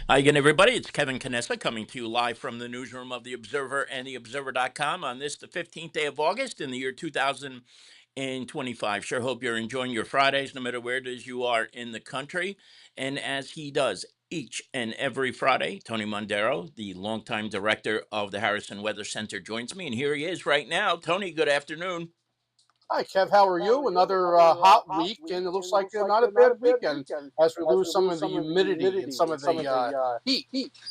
Hi again, everybody. It's Kevin Canessa coming to you live from the newsroom of The Observer and TheObserver.com on this, the 15th day of August in the year 2025. Sure hope you're enjoying your Fridays, no matter where it is you are in the country. And as he does each and every Friday, Tony Mondaro, the longtime director of the Harrison Weather Center, joins me. And here he is right now. Tony, good afternoon. Hi, Kev. How are you? Another hot week, and it looks like not a bad weekend as we lose some of the humidity and some of the heat,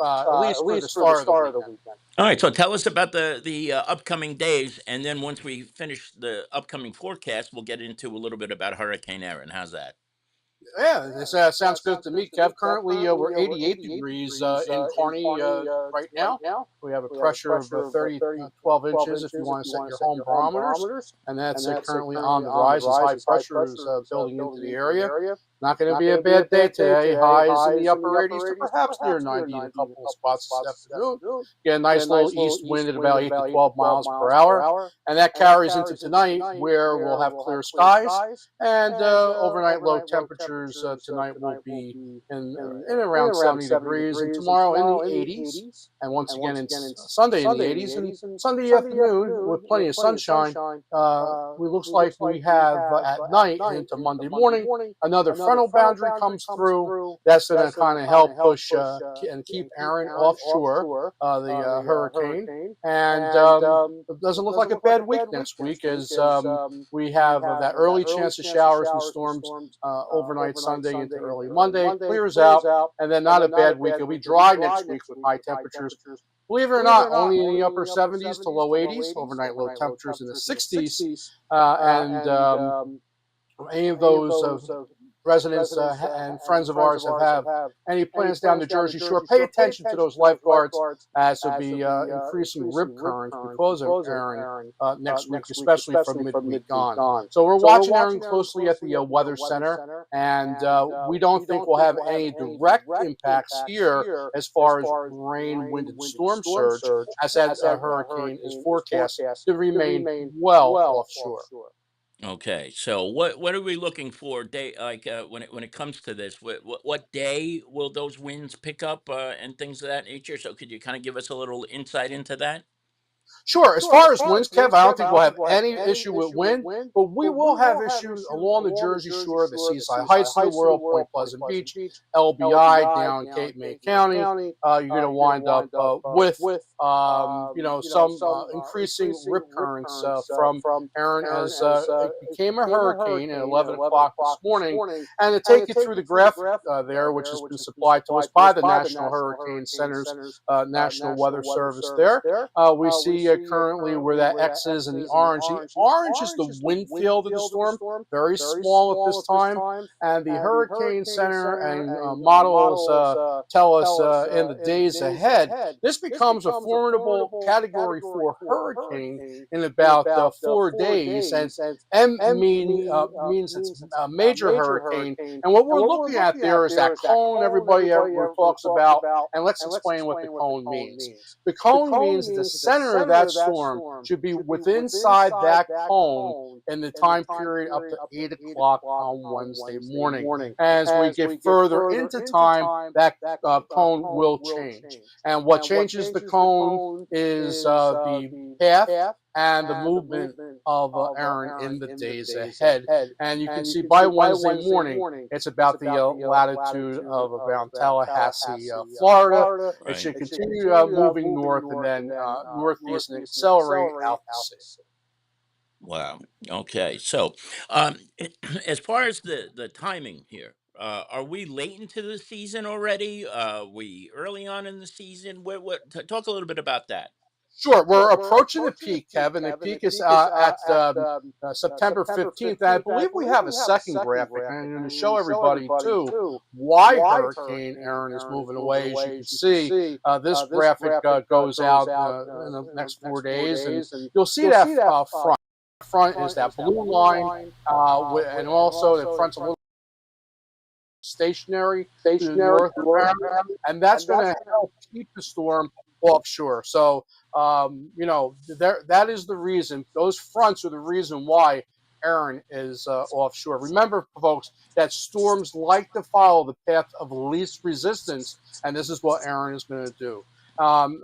at least for the start of the weekend. All right, so tell us about the upcoming days, and then once we finish the upcoming forecast, we'll get into a little bit about Hurricane Erin. How's that? Yeah, this sounds good to me, Kev. Currently, we're 88 degrees in Kearney right now. We have a pressure of 12 inches if you want to set your home barometers, and that's currently on the rise as high pressure is building into the area. Not going to be a bad day today. Highs in the upper 80s to perhaps near 90 in a couple of spots this afternoon. Get a nice little east wind at about 8 to 12 miles per hour. And that carries into tonight where we'll have clear skies and overnight low temperatures tonight will be in around 70 degrees and tomorrow in the 80s. And once again, it's Sunday in the 80s and Sunday afternoon with plenty of sunshine. We looks like we have at night and into Monday morning another frontal boundary comes through. That's going to kind of help push and keep Erin offshore, the hurricane. And it doesn't look like a bad week next week as we have that early chance of showers and storms overnight Sunday into early Monday. Clears out, and then not a bad week. It'll be dry next week with high temperatures. Believe it or not, only in the upper 70s to low 80s. Overnight low temperatures in the 60s. And any of those residents and friends of ours that have any plans down the Jersey Shore, pay attention to those lifeguards as there'll be increasing rib currents because of Erin next week, especially from midweek on. So we're watching Erin closely at the Weather Center, and we don't think we'll have any direct impacts here as far as rain, wind, and storm surge, as that hurricane is forecast to remain well offshore. Okay, so what are we looking for day like when it comes to this? What day will those winds pick up and things of that nature? So could you kind of give us a little insight into that? Sure. As far as winds, Kev, I don't think we'll have any issue with wind, but we will have issues along the Jersey Shore, the Seaside Heights of the world, Point Pleasant Beach, LBI down Cape May County. You're going to wind up with some increasing rip currents from Erin as it became a hurricane at 11 o'clock this morning. And to take you through the graphic there, which has been supplied to us by the National Hurricane Center's National Weather Service there, we see currently where that X is in the orange. The orange is the wind field of the storm, very small at this time. And the Hurricane Center and models tell us in the days ahead, this becomes a formidable Category 4 hurricane in about 4 days. And M means it's a major hurricane. And what we're looking at there is that cone everybody ever talks about. And let's explain what the cone means. The cone means the center of that storm should be within inside that cone in the time period up to 8 o'clock on Wednesday morning. As we get further into time, that cone will change. And what changes the cone is the path and the movement of Erin in the days ahead. And you can see by Wednesday morning, it's about the latitude of around Tallahassee, Florida. It should continue moving north and then northeast and accelerate out to sea. Wow. Okay. So, as far as the timing here, are we late into the season already? We early on in the season? Talk a little bit about that. Sure, we're approaching the peak, Kevin. The peak is at September 15th. And I believe we have a second graphic, and I'm going to show everybody, too, why Hurricane Erin is moving away. As you can see, this graphic goes out in the next 4 days, and you'll see that front. The front is that blue line, and also the front's a little stationary to the north of Erin, and that's going to help keep the storm offshore. So, that is the reason. Those fronts are the reason why Erin is offshore. Remember, folks, that storms like to follow the path of least resistance, and this is what Erin is going to do.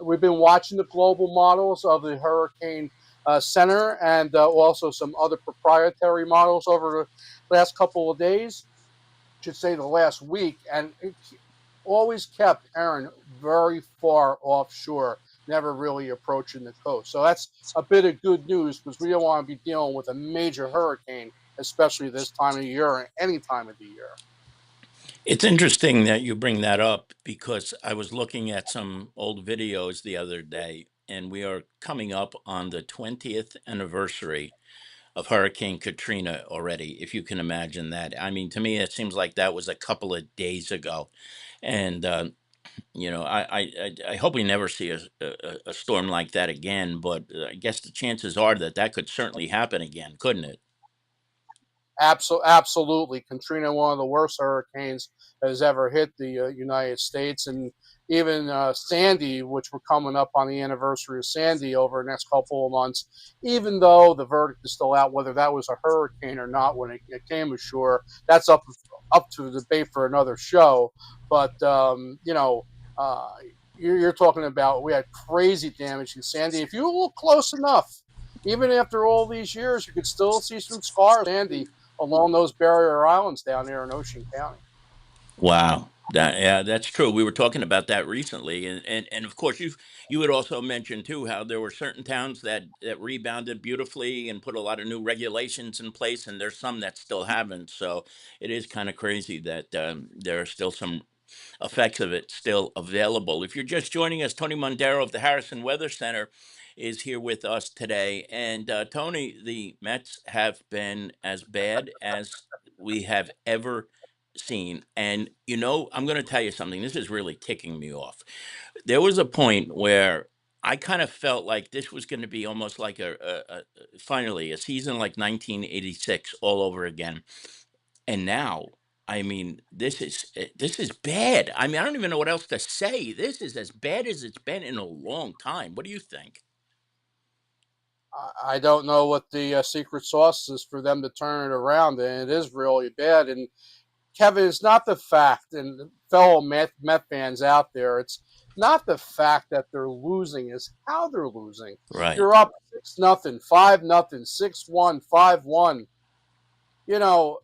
We've been watching the global models of the Hurricane Center and also some other proprietary models over the last couple of days, should say the last week, and it always kept Erin very far offshore, never really approaching the coast. So that's a bit of good news because we don't want to be dealing with a major hurricane, especially this time of year or any time of the year. It's interesting that you bring that up because I was looking at some old videos the other day, and we are coming up on the 20th anniversary of Hurricane Katrina already, if you can imagine that. I mean, to me, it seems like that was a couple of days ago. And, I hope we never see a storm like that again, but I guess the chances are that that could certainly happen again, couldn't it? Absolutely. Katrina, one of the worst hurricanes that has ever hit the United States. And even Sandy, which we're coming up on the anniversary of Sandy over the next couple of months, even though the verdict is still out whether that was a hurricane or not when it came ashore, that's up to debate for another show. But, uh, you're talking about we had crazy damage in Sandy. If you look close enough, even after all these years, you could still see some scars, Sandy, along those barrier islands down there in Ocean County. Wow. Yeah, that's true. We were talking about that recently, and of course you had also mentioned too how there were certain towns that rebounded beautifully and put a lot of new regulations in place, and there's some that still haven't. So it is kind of crazy that there are still some effects of it still available. If you're just joining us, Tony Mondaro of the Harrison Weather Center is here with us today. And Tony, the Mets have been as bad as we have ever seen. And, I'm going to tell you something. This is really ticking me off. There was a point where I kind of felt like this was going to be almost like finally a season like 1986 all over again. And now, I mean, this is bad. I mean, I don't even know what else to say. This is as bad as it's been in a long time. What do you think? I don't know what the secret sauce is for them to turn it around, and it is really bad. And Kevin, it's not the fact, and fellow Met fans out there, it's not the fact that they're losing, is how they're losing. Right. You're up 6-0, 5-0, 6-1, 5-1. You know,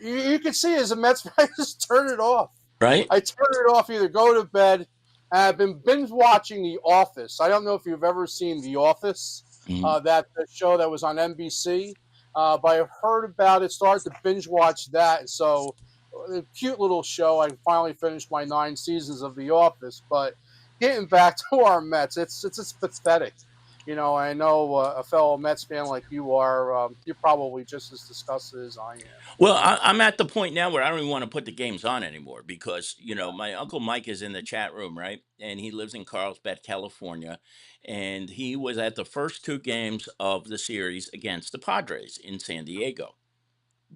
you can see as a Mets fan, just turn it off. Right. I turn it off, either go to bed. I've been binge watching The Office. I don't know if you've ever seen The Office, Mhm. that show that was on NBC, but I've heard about it, started to binge watch that. So, a cute little show. I finally finished my 9 seasons of The Office. But getting back to our Mets, it's pathetic. I know a fellow Mets fan like you are. You're probably just as disgusted as I am. Well, I'm at the point now where I don't even want to put the games on anymore because my uncle Mike is in the chat room, right, and he lives in Carlsbad, California, and he was at the first two games of the series against the Padres in San Diego.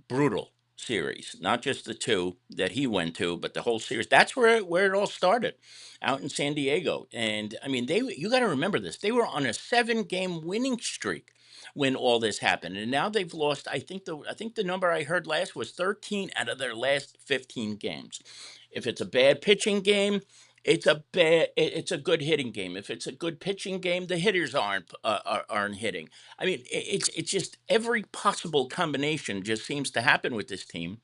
Brutal series, not just the two that he went to, but the whole series. That's where it all started, out in San Diego. And I mean, you got to remember this. They were on a 7-game winning streak when all this happened, and now they've lost. I think the number I heard last was 13 out of their last 15 games. If it's a bad pitching game. It's a good hitting game. If it's a good pitching game, the hitters aren't hitting. I mean, it's just every possible combination just seems to happen with this team.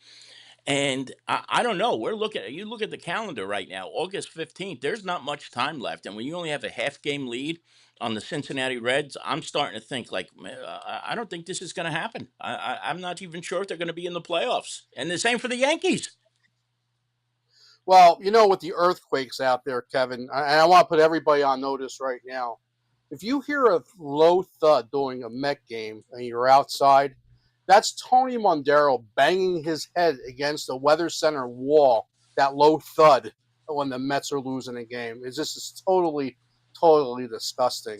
And I don't know. You look at the calendar right now, August 15th. There's not much time left, and when you only have a half game lead on the Cincinnati Reds, I'm starting to think like, man, I don't think this is going to happen. I'm not even sure if they're going to be in the playoffs. And the same for the Yankees. Well, with the earthquakes out there, Kevin, and I want to put everybody on notice right now. If you hear a low thud during a Met game and you're outside, that's Tony Mondaro banging his head against the Weather Center wall. That low thud when the Mets are losing a game is totally, totally disgusting.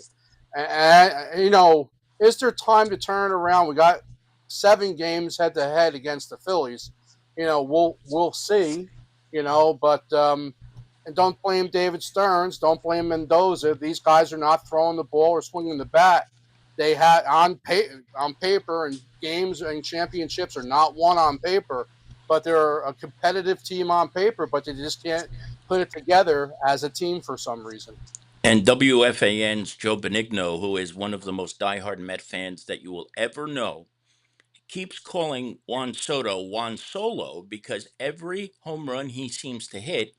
And is there time to turn it around? We got 7 games head to head against the Phillies. We'll see. But and don't blame David Stearns. Don't blame Mendoza. These guys are not throwing the ball or swinging the bat. They had on paper and games and championships are not won on paper, but they're a competitive team on paper, but they just can't put it together as a team for some reason. And WFAN's Joe Benigno, who is one of the most diehard Met fans that you will ever know, keeps calling Juan Soto Juan Solo because every home run he seems to hit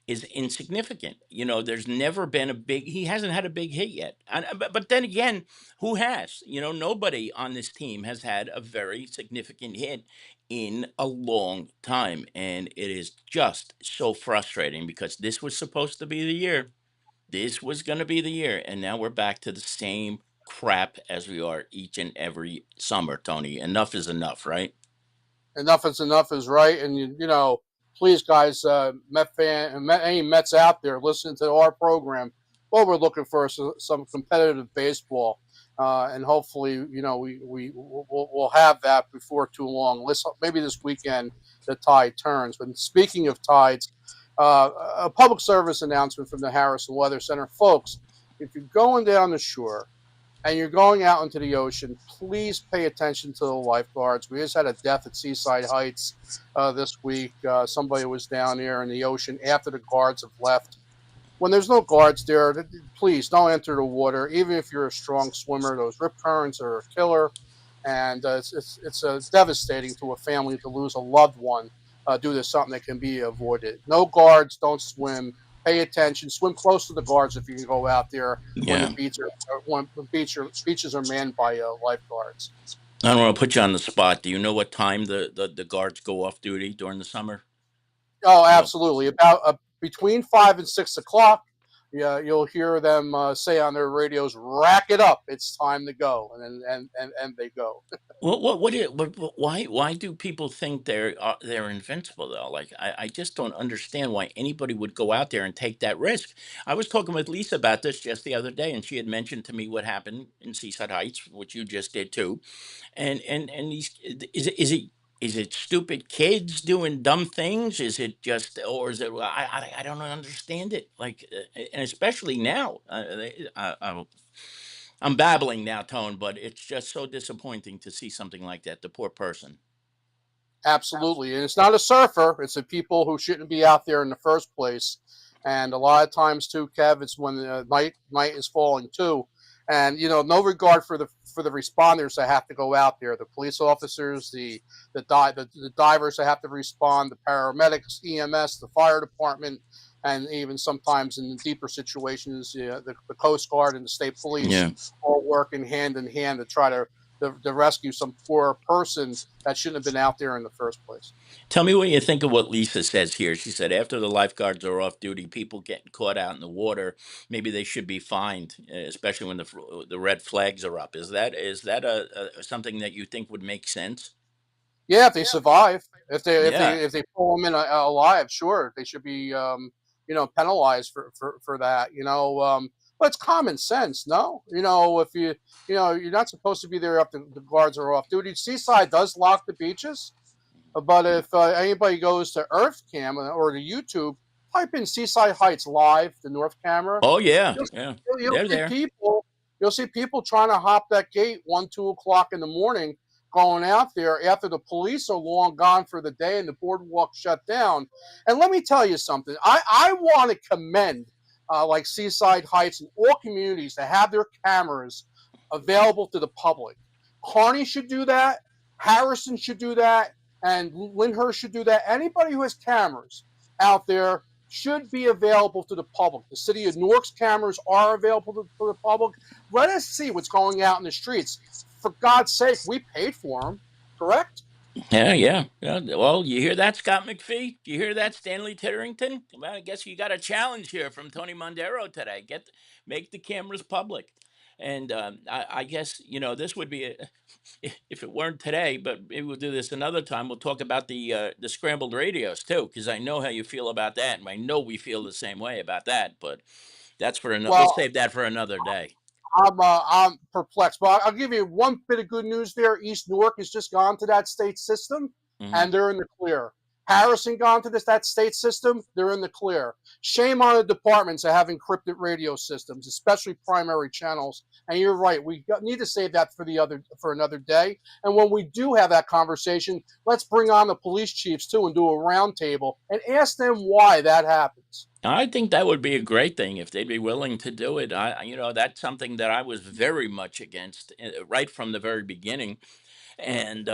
is insignificant. You know, there's never been a big, he hasn't had a big hit yet. But then again, who has? You know, nobody on this team has had a very significant hit in a long time. And it is just so frustrating because this was supposed to be the year. This was going to be the year. And now we're back to the same crap as we are each and every summer, Tony. Enough is enough, right? Enough is right. And please, guys, any Mets out there listening to our program, well, we're looking for some competitive baseball, and hopefully, we'll have that before too long. Maybe this weekend the tide turns. But speaking of tides, a public service announcement from the Harrison Weather Center, folks. If you're going down the shore and you're going out into the ocean, please pay attention to the lifeguards. We just had a death at Seaside Heights this week. Somebody was down there in the ocean after the guards have left. When there's no guards there, please don't enter the water. Even if you're a strong swimmer, those rip currents are a killer, and it's devastating to a family to lose a loved one due to something that can be avoided. No guards, don't swim. Pay attention. Swim close to the guards if you can go out there when Yeah. beaches are manned by lifeguards. I don't want to put you on the spot. Do you know what time the guards go off duty during the summer? Oh, No. absolutely. About between 5 and 6 o'clock, yeah, you'll hear them say on their radios, "Rack it up! It's time to go," and they go. Why do people think they're invincible though? Like I just don't understand why anybody would go out there and take that risk. I was talking with Lisa about this just the other day, and she had mentioned to me what happened in Seaside Heights, which you just did too. And these is it stupid kids doing dumb things? Is it just, or is it? I don't understand it. Like, and especially now, I'm babbling now, Tone, but it's just so disappointing to see something like that. The poor person. Absolutely, and it's not a surfer; it's the people who shouldn't be out there in the first place. And a lot of times, too, Kev, it's when the night is falling too, and no regard for the responders that have to go out there, the police officers, the divers that have to respond, the paramedics, EMS, the fire department, and even sometimes in the deeper situations, the Coast Guard and the state police Yeah. all working hand in hand to try to rescue some poor person that shouldn't have been out there in the first place. Tell me what you think of what Lisa says here. She said after the lifeguards are off duty, people getting caught out in the water, maybe they should be fined, especially when the red flags are up. Is that a something that you think would make sense? Yeah, if they survive, Yeah. if they pull them in alive, sure, they should be penalized for that. But it's common sense, no? If you're not supposed to be there after the guards are off duty. Seaside does lock the beaches, but if anybody goes to Earth Cam or to YouTube, type in Seaside Heights live, the North camera. Oh yeah, You'll, yeah. you'll They're see there. people. You'll see people trying to hop that gate 1, 2 o'clock in the morning, going out there after the police are long gone for the day and the boardwalk shut down. And let me tell you something. I want to commend like Seaside Heights and all communities to have their cameras available to the public. Kearney should do that. Harrison should do that, and Lyndhurst should do that. Anybody who has cameras out there should be available to the public. The city of Newark's cameras are available to the public. Let us see what's going out in the streets. For God's sake, we paid for them, correct? Yeah, yeah, yeah. Well, you hear that, Scott McPhee? You hear that, Stanley Titterington? Well, I guess you got a challenge here from Tony Mondaro today. Make the cameras public, and I guess this would be if it weren't today, but maybe we'll do this another time. We'll talk about the scrambled radios too, because I know how you feel about that, and I know we feel the same way about that. But that's for another. We'll Well, save that for another day. I'm perplexed, but I'll give you one bit of good news there. East Newark has just gone to that state system, Hmm. and they're in the clear. Harrison gone to that state system, they're in the clear. Shame on the departments that have encrypted radio systems, especially primary channels. And you're right, we need to save that for another day. And when we do have that conversation, let's bring on the police chiefs too and do a roundtable and ask them why that happens. I think that would be a great thing if they'd be willing to do it. That's something that I was very much against right from the very beginning, and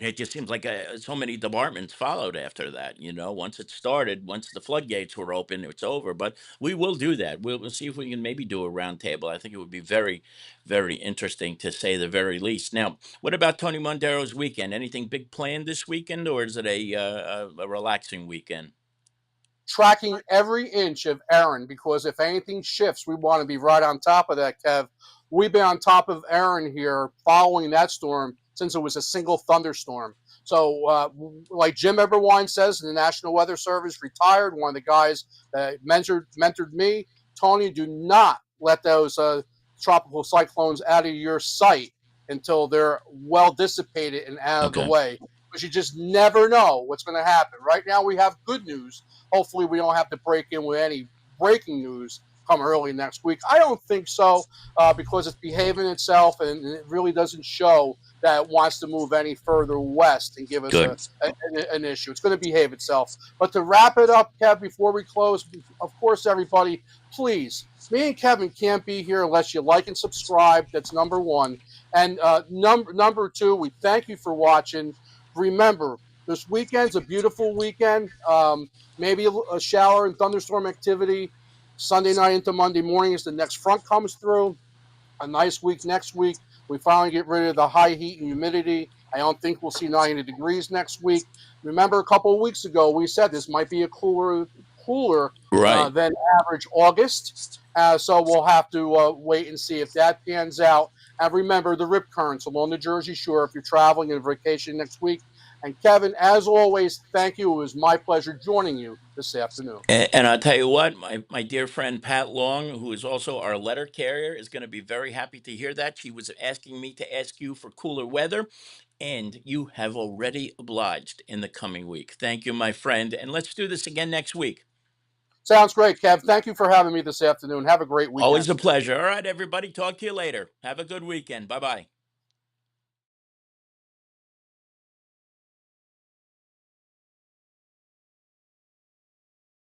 it just seems like so many departments followed after that. Once it started, once the floodgates were open, it's over. But we will do that. We'll see if we can maybe do a roundtable. I think it would be very, very interesting to say the very least. Now, what about Tony Mondaro's weekend? Anything big planned this weekend, or is it a relaxing weekend? Tracking every inch of Erin because if anything shifts, we want to be right on top of that, Kev. We've been on top of Erin here following that storm since it was a single thunderstorm. So, like Jim Everwine says, the National Weather Service, retired, one of the guys that mentored me, Tony, do not let those tropical cyclones out of your sight until they're well dissipated and out of the Okay, way. Because you just never know what's going to happen. Right now, we have good news. Hopefully, we don't have to break in with any breaking news come early next week. I don't think so because it's behaving itself and it really doesn't show that it wants to move any further west and give us good. an issue. It's going to behave itself. But to wrap it up, Kev, before we close, of course, everybody, please, me and Kevin can't be here unless you like and subscribe. That's number one. And number two, we thank you for watching. Remember, this weekend's a beautiful weekend. Maybe a shower and thunderstorm activity Sunday night into Monday morning as the next front comes through. A nice week next week. We finally get rid of the high heat and humidity. I don't think we'll see 90 degrees next week. Remember, a couple of weeks ago, we said this might be a cooler Right. than average August. So we'll have to wait and see if that pans out. And remember the rip currents along the Jersey Shore if you're traveling and vacation next week. And Kevin, as always, thank you. It was my pleasure joining you this afternoon. And I'll tell you what, my dear friend Pat Long, who is also our letter carrier, is going to be very happy to hear that. She was asking me to ask you for cooler weather, and you have already obliged in the coming week. Thank you, my friend. And let's do this again next week. Sounds great, Kev. Thank you for having me this afternoon. Have a great Always weekend. a pleasure. All right, everybody. Talk to you later. Have a good weekend. Bye bye.